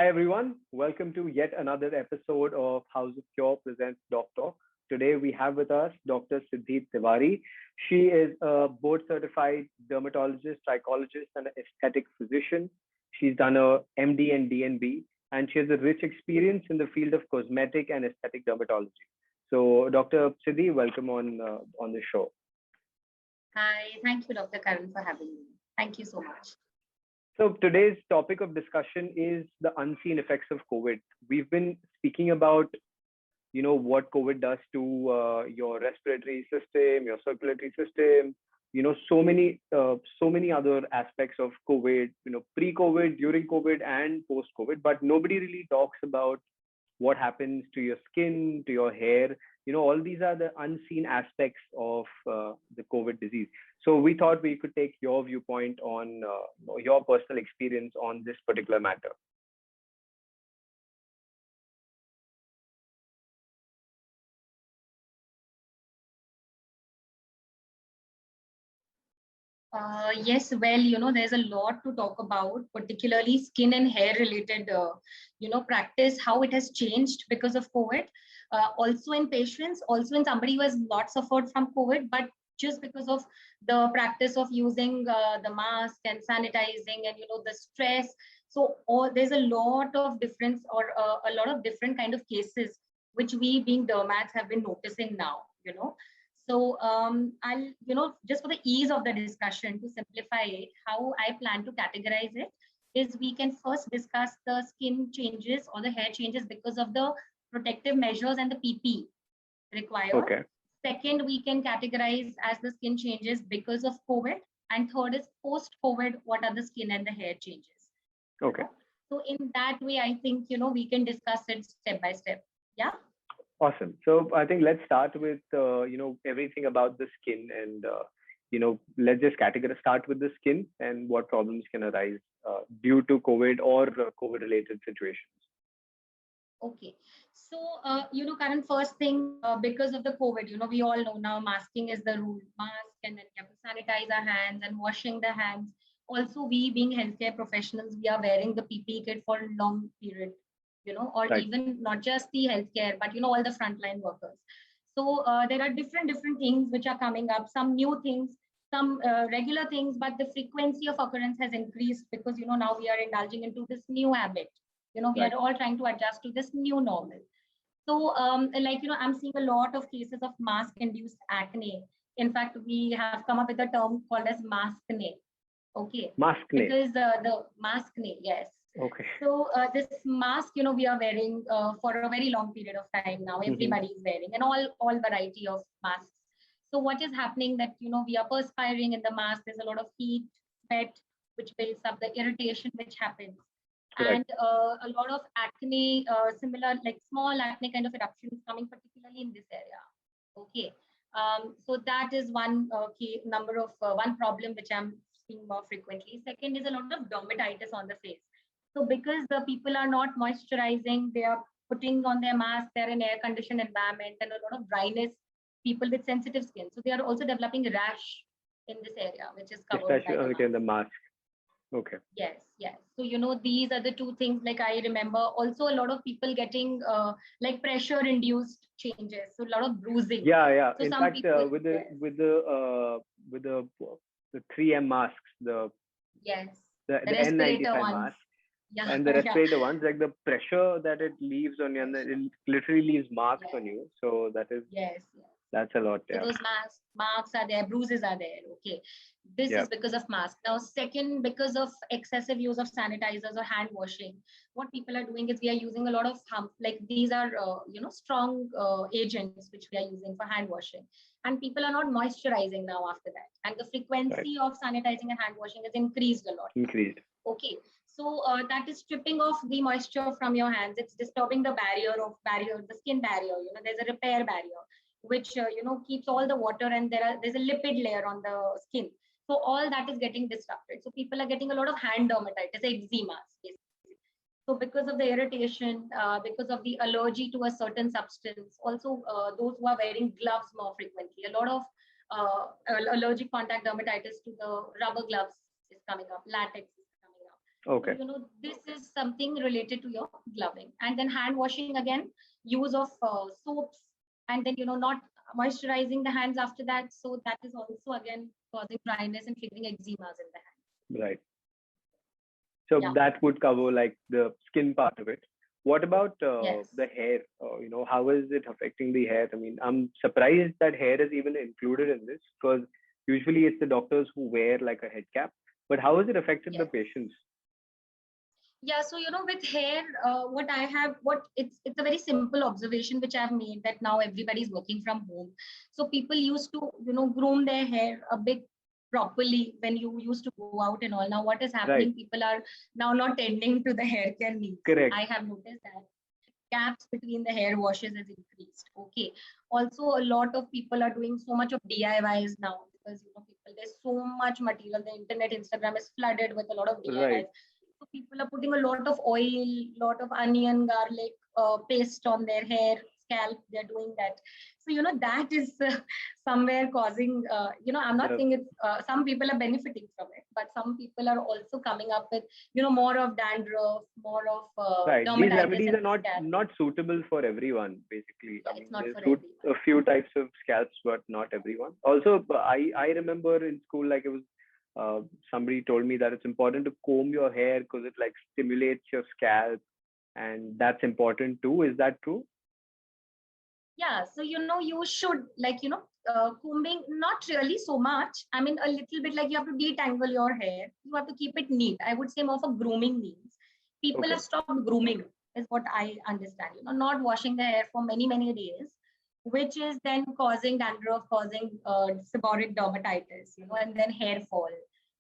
Hi everyone, welcome to yet another episode of House of Cure presents Doc Talk. Today we have with us Dr. Siddhi Tiwari. She is a board certified dermatologist, psychologist, and an aesthetic physician. She's done a MD and DNB, and she has a rich experience in the field of cosmetic and aesthetic dermatology. So, Dr. Siddhi, welcome on the show. Hi, thank you, Dr. Karan, for having me. Thank you so much. So today's topic of discussion is the unseen effects of COVID. We've been speaking about, what COVID does to your respiratory system, your circulatory system, so many other aspects of COVID, pre-COVID, during COVID, and post-COVID. But nobody really talks about what happens to your skin, to your hair. All these are the unseen aspects of the COVID disease. So we thought we could take your viewpoint on your personal experience on this particular matter. Yes, well, there's a lot to talk about, particularly skin and hair related, practice, how it has changed because of COVID. Also in patients, also in somebody who has not suffered from COVID, but just because of the practice of using the mask and sanitizing and, the stress. So there's a lot of difference or a lot of different kind of cases, which we being dermats have been noticing now. So I'll, just for the ease of the discussion, to simplify it, how I plan to categorize it is we can first discuss the skin changes or the hair changes because of the protective measures and the PP required. Okay. Second, we can categorize as the skin changes because of COVID. And third is post-COVID, what are the skin and the hair changes? Okay. So in that way, I think, we can discuss it step by step. Yeah. Awesome. So I think let's start with everything about the skin, and let's just start with the skin and what problems can arise due to COVID or COVID related situations. Okay. So Karan, first thing, because of the COVID, we all know now masking is the rule. Mask, and then we have to sanitize our hands and washing the hands. Also, we being healthcare professionals, we are wearing the PPE kit for a long period, or Right. even not just the healthcare, but all the frontline workers. So there are different things which are coming up, some new things, some regular things, but the frequency of occurrence has increased because now we are indulging into this new habit. We Right. are all trying to adjust to this new normal. So I'm seeing a lot of cases of mask induced acne. In fact, we have come up with a term called as maskne. Okay. Maskne. Because the maskne, yes. Okay. So this mask, we are wearing for a very long period of time now. Everybody is wearing, and all variety of masks. So what is happening that we are perspiring in the mask. There's a lot of heat, sweat, which builds up the irritation, which happens, Correct. and a lot of acne, similar like small acne kind of eruptions coming, particularly in this area. Okay. So that is one key number of one problem which I'm seeing more frequently. Second is a lot of dermatitis on the face. So because the people are not moisturizing, they are putting on their mask, they're in air conditioned environment, and a lot of dryness, people with sensitive skin. So they are also developing rash in this area, which is covered by Especially the in mask. the mask. Okay. Yes, yes. So, these are the two things like I remember. Also, a lot of people getting like pressure induced changes. So, a lot of bruising. Yeah, yeah. So, In some fact, people, with the yes, the 3M masks, the yes, the, the the respirator N95 ones. mask Yeah, and the yeah, respirator ones, like the pressure that it leaves on you, and pressure. it literally leaves marks Yes, on you. So yes, yes. that's a lot. So Yeah. those marks are there, bruises are there. Okay. This Yeah. is because of mask. Now, second, because of excessive use of sanitizers or hand washing, what people are doing is we are using a lot of like these are, strong agents which we are using for hand washing. And people are not moisturizing now after that. And the Right. frequency of sanitizing and hand washing has increased a lot now. Increased. Okay. So that is stripping off the moisture from your hands. It's disturbing the the skin barrier. There's a repair barrier which keeps all the water, and there's a lipid layer on the skin. So all that is getting disrupted. So people are getting a lot of hand dermatitis, eczema, basically. So because of the irritation, because of the allergy to a certain substance, also those who are wearing gloves more frequently, a lot of allergic contact dermatitis to the rubber gloves is coming up, latex is coming up. Okay. So, this is something related to your gloving. And then hand washing again, use of soaps, and then, not moisturizing the hands after that. So that is also again causing dryness and triggering eczemas in the hand. Right. So Yeah. that would cover like the skin part of it. What about Yes. the hair? How is it affecting the hair? I mean, I'm surprised that hair is even included in this because usually it's the doctors who wear like a head cap. But how has it affected the Yes. patients? Yeah, so with hair, what it's a very simple observation which I've made, that now everybody's working from home. So people used to groom their hair a bit properly when you used to go out and all. Now what is Right. happening? People are now not tending to the hair care needs. Correct. I have noticed that gaps between the hair washes has increased. Okay. Also, a lot of people are doing so much of DIYs now, because people, there's so much material. The internet, Instagram is flooded with a lot of Right. DIYs. So people are putting a lot of oil, lot of onion, garlic paste on their hair, scalp. They're doing that. So that is somewhere causing. I'm not The saying it's. Some people are benefiting from it, but some people are also coming up with more of dandruff, more of Right. These dermatitis remedies in are the not scalp. not suitable for everyone, basically. Yeah, I it's mean, not they for suit everyone. a few types of scalps, but not everyone. Also, I remember in school, like it was somebody told me that it's important to comb your hair because it like stimulates your scalp, and that's important too. Is that true? Yeah, so you should, like, combing, not really so much. I mean, a little bit, like, you have to detangle your hair. You have to keep it neat. I would say more for grooming needs. People Okay. have stopped grooming, is what I understand. Not washing the hair for many, many days, which is then causing dandruff, causing seborrheic dermatitis, and then hair fall.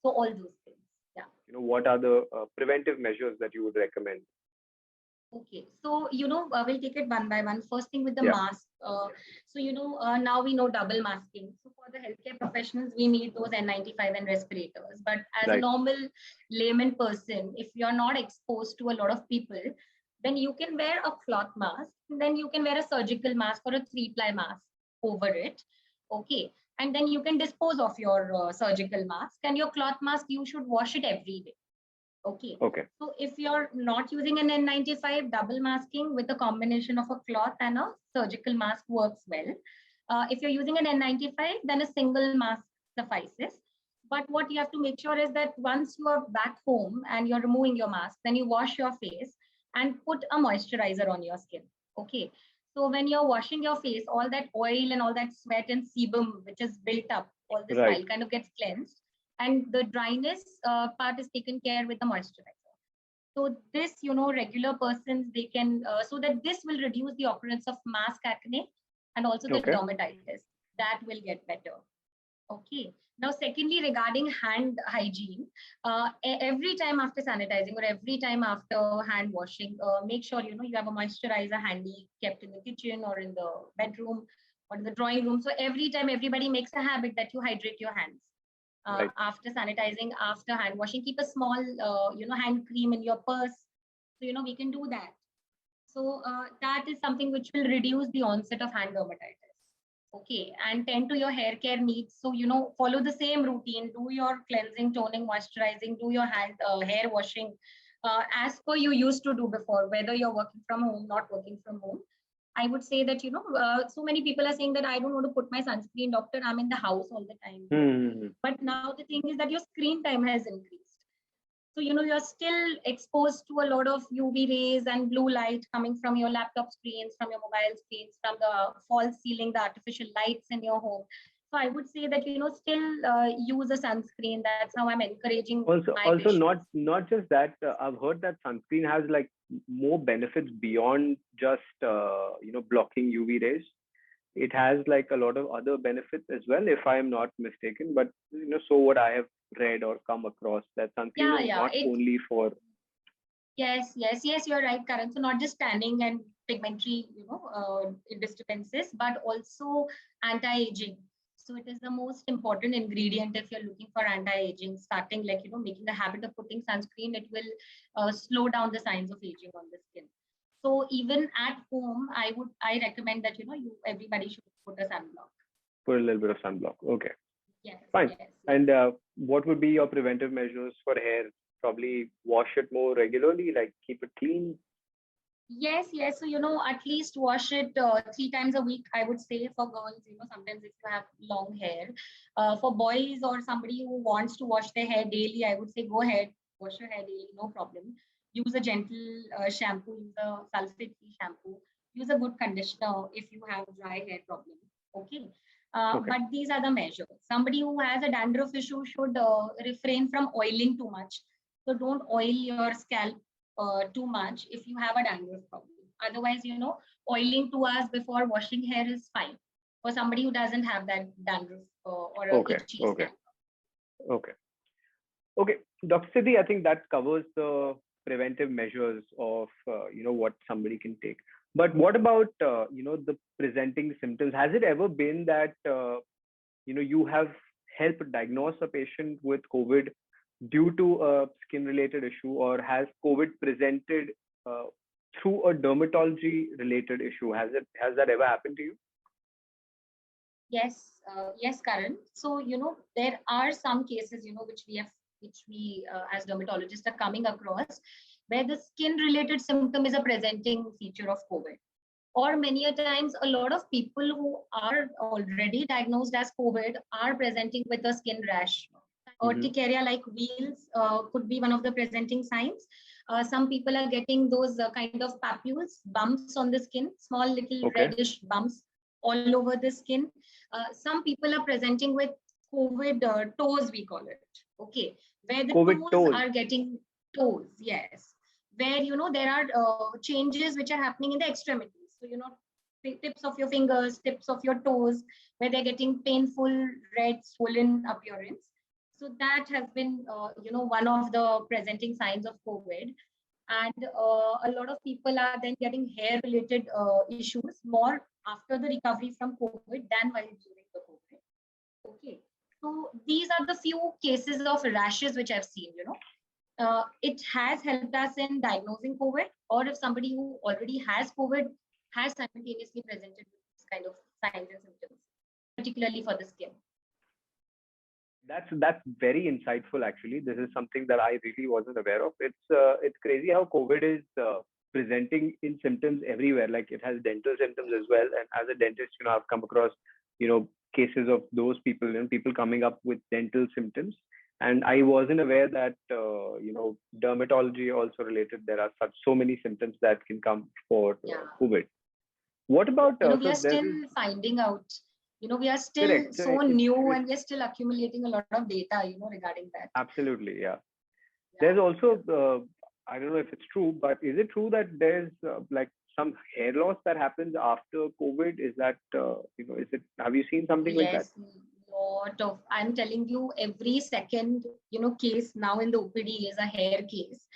So all those things. Yeah. What are the preventive measures that you would recommend? Okay, so we'll take it one by one. First thing with the Yeah. mask. So now we know double masking. So for the healthcare professionals, we need those N95 and respirators. But as a Right. normal layman person, if you're not exposed to a lot of people, then you can wear a cloth mask. Then you can wear a surgical mask or a three-ply mask over it. Okay, and then you can dispose of your surgical mask, and your cloth mask, you should wash it every day. Okay. Okay. So if you're not using an N95, double masking with a combination of a cloth and a surgical mask works well. If you're using an N95, then a single mask suffices. But what you have to make sure is that once you are back home and you're removing your mask, then you wash your face and put a moisturizer on your skin. Okay. So when you're washing your face, all that oil and all that sweat and sebum, which is built up all this Right. while, kind of gets cleansed, and the dryness part is taken care with the moisturizer. So this, regular persons, they can, so that this will reduce the occurrence of mask acne and also the Okay. dermatitis. That will get better. Okay. Now, secondly, regarding hand hygiene, every time after sanitizing or every time after hand washing, make sure you have a moisturizer handy, kept in the kitchen or in the bedroom or in the drawing room. So every time, everybody makes a habit that you hydrate your hands Right. after sanitizing, after hand washing. Keep a small, hand cream in your purse. So we can do that. So that is something which will reduce the onset of hand dermatitis. Okay, and tend to your hair care needs. So follow the same routine. Do your cleansing, toning, moisturizing. Do your hair washing as per you used to do before. Whether you're working from home, not working from home, I would say that so many people are saying that I don't want to put my sunscreen, doctor. I'm in the house all the time. Mm-hmm. But now the thing is that your screen time has increased. So you're still exposed to a lot of UV rays and blue light coming from your laptop screens, from your mobile screens, from the false ceiling, the artificial lights in your home. So I would say that still use a sunscreen. That's how I'm encouraging my Also patients. not just that. I've heard that sunscreen has like more benefits beyond just blocking UV rays. It has like a lot of other benefits as well, if I am not mistaken. But so what I have read or come across, that sunscreen Yeah, is yeah. not only for. Yes, you're right, Karan. So not just tanning and pigmentary, disturbances, but also anti-aging. So it is the most important ingredient if you're looking for anti-aging. Starting, like making a habit of putting sunscreen, it will slow down the signs of aging on the skin. So even at home, I recommend that everybody should put a sunblock. Put a little bit of sunblock. Okay, Yes, fine. yes, yes. And what would be your preventive measures for hair? probably wash it more regularly, like keep it clean? Yes, yes. So, at least wash it 3 times a week, I would say for girls, sometimes if you have long hair. For boys or somebody who wants to wash their hair daily, I would say go ahead, wash your hair daily, no problem. Use a gentle shampoo, use a sulfate-free shampoo, use a good conditioner if you have dry hair problem. Okay. Okay. But these are the measures. Somebody who has a dandruff issue should refrain from oiling too much. So don't oil your scalp too much if you have a dandruff problem. Otherwise, oiling 2 hours before washing hair is fine for somebody who doesn't have that dandruff or a Okay. itchy Okay. scalp. Okay. Okay. Dr. Siddhi, I think that covers the preventive measures of, what somebody can take. But what about, the presenting symptoms? Has it ever been that, you have helped diagnose a patient with COVID due to a skin related issue, or has COVID presented uh, through a dermatology related issue? Has that ever happened to you? Yes, yes, Karan. So, there are some cases, which we as dermatologists are coming across where the skin related symptom is a presenting feature of COVID. Or many a times, a lot of people who are already diagnosed as COVID are presenting with a skin rash. Mm-hmm. Urticaria like wheals could be one of the presenting signs. Some people are getting those kind of papules, bumps on the skin, small little Okay. reddish bumps all over the skin. Some people are presenting with COVID toes, we call it. Okay, where the COVID toes toes. are getting toes, yes, where there are changes which are happening in the extremities. So the tips of your fingers, tips of your toes, where they're getting painful, red, swollen appearance. So that has been, one of the presenting signs of COVID. And a lot of people are then getting hair related issues more after the recovery from COVID than while during the COVID. Okay. So these are the few cases of rashes which I've seen, it has helped us in diagnosing COVID, or if somebody who already has COVID has simultaneously presented with this kind of signs and symptoms, particularly for the skin. That's very insightful. Actually, this is something that I really wasn't aware of. It's crazy how COVID is presenting in symptoms everywhere. Like it has dental symptoms as well. And as a dentist, I've come across cases of those people, people coming up with dental symptoms. And I wasn't aware that dermatology also related. There are so many symptoms that can come for Yeah. COVID. What about we are still finding out. We are still correct, so new, and we're still accumulating a lot of data, regarding that. Absolutely, yeah. There's also I don't know if it's true, but is it true that there's like some hair loss that happens after COVID? Is that is it? Have you seen something like that? Yes, lot of. I'm telling you, every second case now in the OPD is a hair case,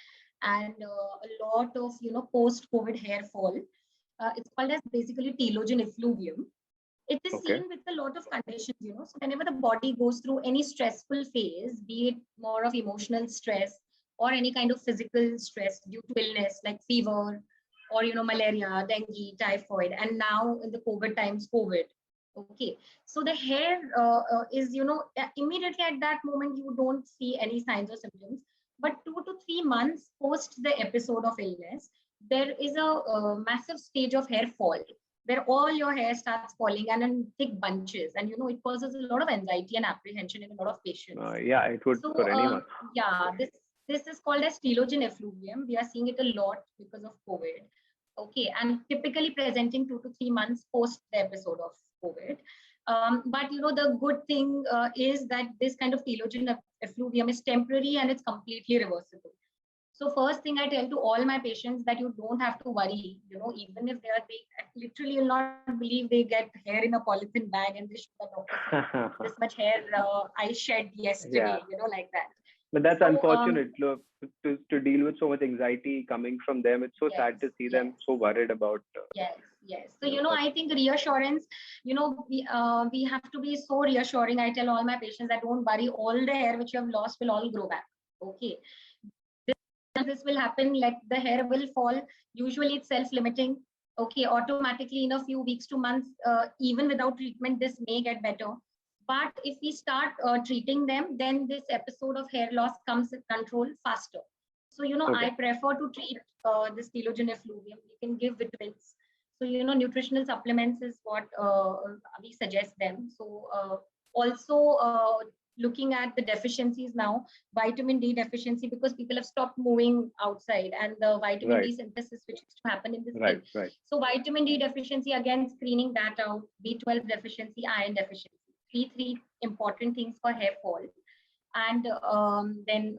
and a lot of post-COVID hair fall. It's called as basically telogen effluvium. It is Okay. seen with a lot of conditions, So whenever the body goes through any stressful phase, be it more of emotional stress or any kind of physical stress due to illness like fever or malaria, dengue, typhoid, and now in the COVID times, COVID. Okay, so the hair is immediately at that moment you don't see any signs or symptoms, but 2 to 3 months post the episode of illness, there is a massive stage of hair fall where all your hair starts falling and in thick bunches, and it causes a lot of anxiety and apprehension in a lot of patients. Yeah, it would So for anyone. yeah, this is called as telogen effluvium. We are seeing it a lot because of COVID. Okay, and typically presenting 2 to 3 months post the episode of COVID. But the good thing is that this kind of telogen effluvium is temporary and it's completely reversible. So first thing I tell to all my patients that you don't have to worry, even if they literally will not believe they get hair in a polythene bag and they show the doctor this much hair I shed yesterday, Yeah. like that. But that's So, unfortunate. Look, to deal with so much anxiety coming from them. It's so sad to see them so worried about. Yes. So I think reassurance. We have to be so reassuring. I tell all my patients that don't worry. All the hair which you have lost will all grow back. Okay. This will happen. Like the hair will fall. Usually it's self-limiting. Okay. Automatically in a few weeks to months, even without treatment, this may get better. But if we start treating them, then this episode of hair loss comes in control faster. So, I prefer to treat this telogen effluvium. We can give vitamins. So, nutritional supplements is what we suggest them. So, also looking at the deficiencies now, vitamin D deficiency, because people have stopped moving outside, and the vitamin D synthesis which used to happen in the skin. So vitamin D deficiency, again, screening that out, B12 deficiency, iron deficiency, three important things for hair fall. And then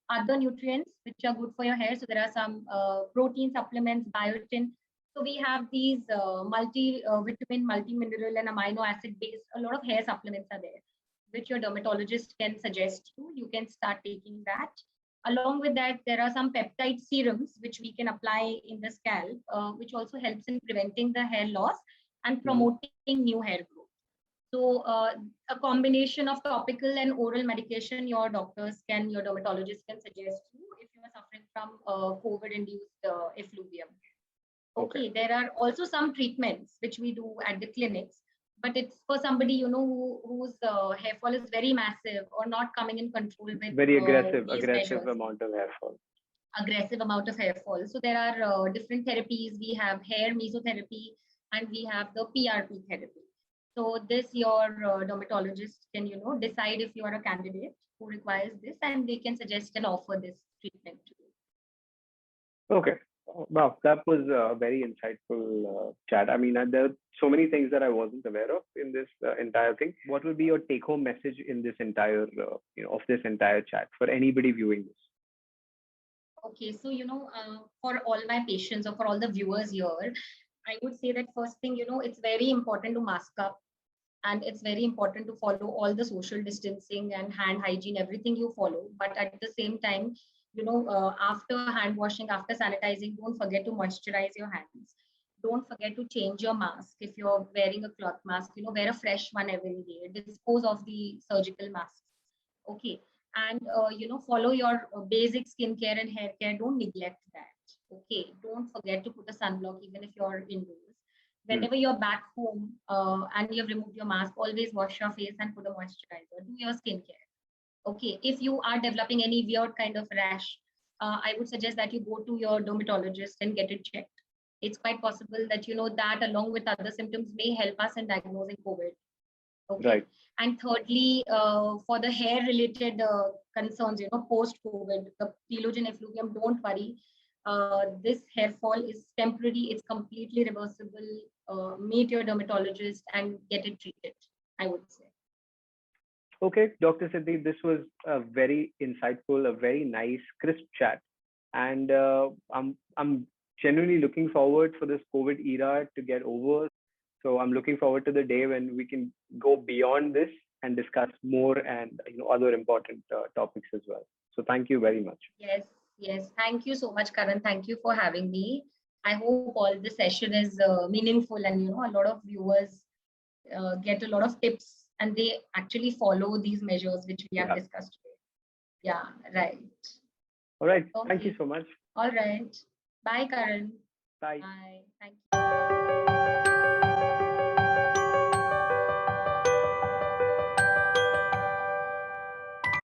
other nutrients which are good for your hair. So there are some protein supplements, biotin. So we have these multi-vitamin, multi-mineral and amino acid based, a lot of hair supplements are there, which your dermatologist can suggest you. You can start taking that. Along with that, there are some peptide serums which we can apply in the scalp, which also helps in preventing the hair loss and promoting new hair growth. So a combination of topical and oral medication your dermatologist can suggest you if you are suffering from COVID-induced effluvium. Okay, there are also some treatments which we do at the clinics, but it's for somebody, whose hair fall is very massive or not coming in control with very aggressive amount of hair fall. Aggressive amount of hair fall. So there are different therapies. We have hair mesotherapy and we have the PRP therapy. So this your dermatologist can, decide if you are a candidate who requires this, and they can suggest and offer this treatment to you. Okay. Wow, that was a very insightful chat. I mean, there are so many things that I wasn't aware of in this entire thing. What will be your take-home message in this entire, of this entire chat for anybody viewing this? Okay, so for all my patients or for all the viewers here, I would say that first thing, it's very important to mask up, and it's very important to follow all the social distancing and hand hygiene, everything you follow. But at the same time, after hand washing, after sanitizing, don't forget to moisturize your hands. Don't forget to change your mask. If you're wearing a cloth mask, wear a fresh one every day. Dispose of the surgical masks. Okay. And, follow your basic skincare and hair care. Don't neglect that. Okay. Don't forget to put a sunblock even if you're indoors. Whenever you're back home and you've removed your mask, always wash your face and put a moisturizer. Do your skincare. Okay, if you are developing any weird kind of rash, I would suggest that you go to your dermatologist and get it checked. It's quite possible that, that along with other symptoms may help us in diagnosing COVID. Okay. Right. And thirdly, for the hair related concerns, post-COVID, the telogen effluvium, don't worry. This hair fall is temporary. It's completely reversible. Meet your dermatologist and get it treated, I would say. Okay, Dr. Siddhi, this was a very insightful, a very nice, crisp chat. And I'm genuinely looking forward for this COVID era to get over. So I'm looking forward to the day when we can go beyond this and discuss more and other important topics as well. So thank you very much. Yes. Thank you so much, Karan. Thank you for having me. I hope all the session is meaningful, and a lot of viewers get a lot of tips and they actually follow these measures which we have discussed today. Yeah, right. All right. Okay. Thank you so much. All right. Bye, Karan. Bye. Bye. Thank you.